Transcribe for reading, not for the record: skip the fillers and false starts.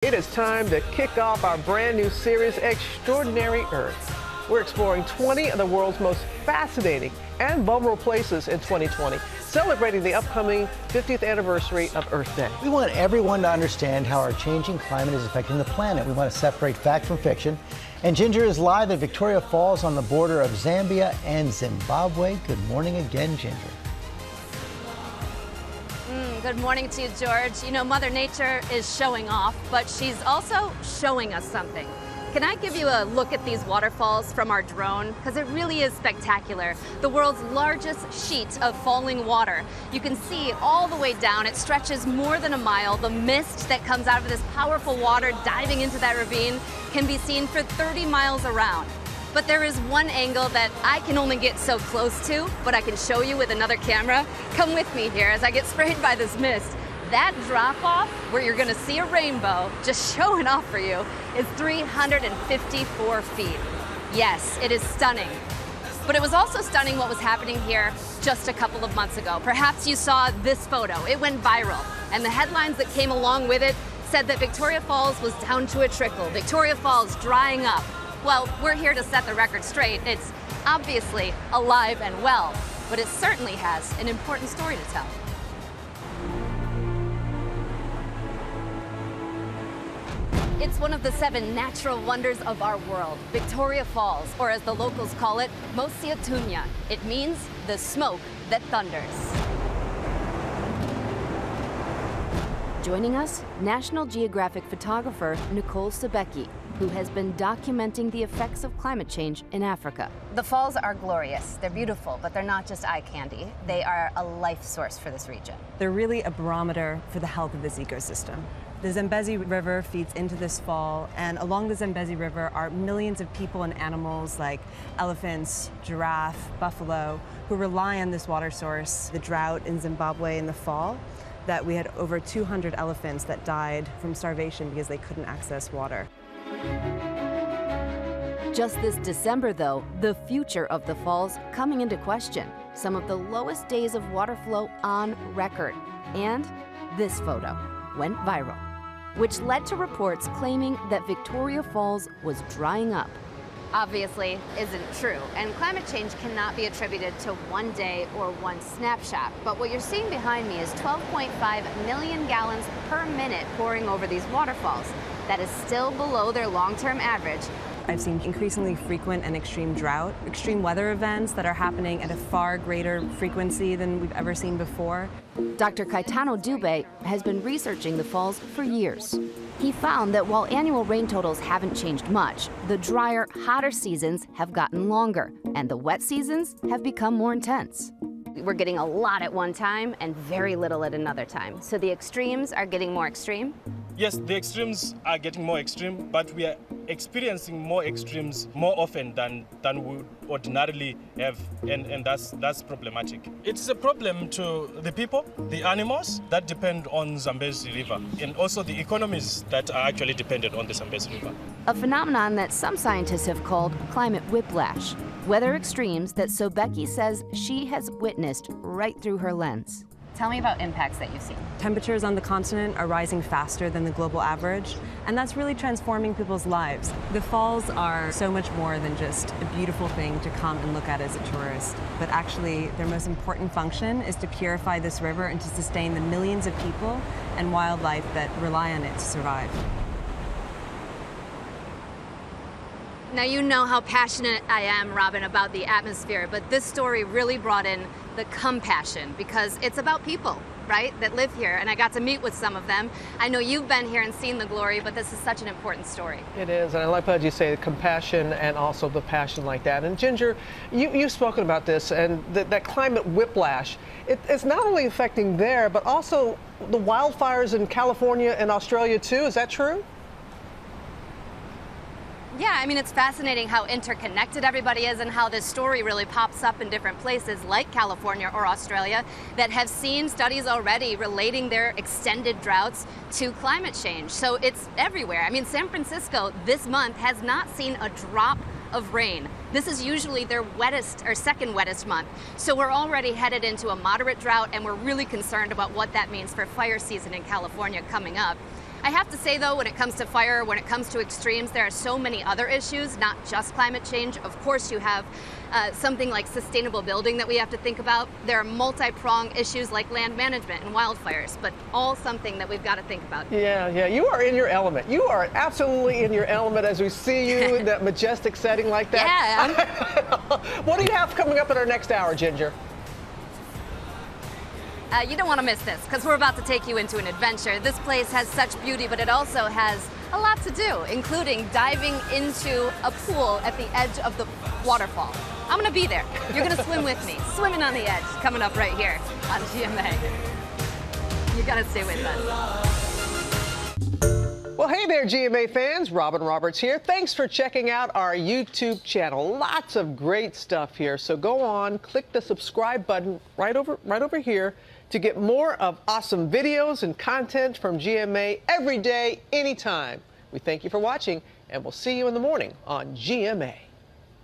It is time to kick off our brand new series, Extraordinary Earth. We're exploring 20 of the world's most fascinating and vulnerable places in 2020, celebrating the upcoming 50th anniversary of Earth Day. We want everyone to understand how our changing climate is affecting the planet. We want to separate fact from fiction. And Ginger is live at Victoria Falls on the border of Zambia and Zimbabwe. Good morning again, Ginger. Good morning to you, George. You know, Mother Nature is showing off, but she's also showing us something. Can I give you a look at these waterfalls from our drone? Because it really is spectacular. The world's largest sheet of falling water. You can see all the way down. It stretches more than a mile. The mist that comes out of this powerful water diving into that ravine can be seen for 30 miles around. But there is one angle that I can only get so close to, but I can show you with another camera. Come with me here as I get sprayed by this mist. That drop-off, where you're gonna see a rainbow, just showing off for you, is 354 feet. Yes, it is stunning. But it was also stunning what was happening here just a couple of months ago. Perhaps you saw this photo. It went viral, and the headlines that came along with it said that Victoria Falls was down to a trickle. Victoria Falls drying up. Well, we're here to set the record straight. It's obviously alive and well, but it certainly has an important story to tell. It's one of the 7 natural wonders of our world, Victoria Falls, or as the locals call it, Mosiatunya. It means the smoke that thunders. Joining us, National Geographic photographer Nicole Sebecki, who has been documenting the effects of climate change in Africa. The falls are glorious, they're beautiful, but they're not just eye candy. They are a life source for this region. They're really a barometer for the health of this ecosystem. The Zambezi River feeds into this fall, and along the Zambezi River are millions of people and animals like elephants, giraffe, buffalo, who rely on this water source. The drought in Zimbabwe in the fall, that we had over 200 elephants that died from starvation because they couldn't access water. Just this December, though, the future of the falls coming into question. Some of the lowest days of water flow on record. And this photo went viral, which led to reports claiming that Victoria Falls was drying up. Obviously isn't true, and climate change cannot be attributed to one day or one snapshot. But what you're seeing behind me is 12.5 million gallons per minute pouring over these waterfalls. That is still below their long-term average. I've seen increasingly frequent and extreme drought, extreme weather events that are happening at a far greater frequency than we've ever seen before. Dr. Caetano Dube has been researching the falls for years. He found that while annual rain totals haven't changed much, the drier, hotter seasons have gotten longer, and the wet seasons have become more intense. We're getting a lot at one time and very little at another time. So the extremes are getting more extreme? Yes, the extremes are getting more extreme, but we are experiencing more extremes more often than we would ordinarily have, and that's problematic. It's a problem to the people, the animals that depend on Zambezi River, and also the economies that are actually dependent on the Zambezi River. A phenomenon that some scientists have called climate whiplash, weather extremes that Sebecki says she has witnessed right through her lens. Tell me about impacts that you've seen. Temperatures on the continent are rising faster than the global average, and that's really transforming people's lives. The falls are so much more than just a beautiful thing to come and look at as a tourist, but actually their most important function is to purify this river and to sustain the millions of people and wildlife that rely on it to survive. Now, you know how passionate I am, Robin, about the atmosphere, but this story really brought in the compassion because it's about people, right, that live here, and I got to meet with some of them. I know you've been here and seen the glory, but this is such an important story. It is, and I like how you say compassion and also the passion like that. And Ginger, you've spoken about this, and that climate whiplash, it's not only affecting there, but also the wildfires in California and Australia too. Is that true? Yeah, I mean, it's fascinating how interconnected everybody is and how this story really pops up in different places like California or Australia that have seen studies already relating their extended droughts to climate change. So it's everywhere. I mean, San Francisco this month has not seen a drop of rain. This is usually their wettest or second wettest month. So we're already headed into a moderate drought, and we're really concerned about what that means for fire season in California coming up. I have to say, though, when it comes to fire, when it comes to extremes, there are so many other issues, not just climate change. Of course, you have something like sustainable building that we have to think about. There are multi-pronged issues like land management and wildfires, but all something that we've got to think about. Yeah, you are in your element. You are absolutely in your element as we see you in that majestic setting like that. Yeah. What do you have coming up in our next hour, Ginger? You don't want to miss this because we're about to take you into an adventure. This place has such beauty, but it also has a lot to do, including diving into a pool at the edge of the waterfall. I'm going to be there. You're going to swim with me. Swimming on the edge, coming up right here on GMA. You got to stay with us. Well, hey there, GMA fans. Robin Roberts here. Thanks for checking out our YouTube channel. Lots of great stuff here. So go on, click the subscribe button right over here to get more of awesome videos and content from GMA every day, anytime. We thank you for watching, and we'll see you in the morning on GMA.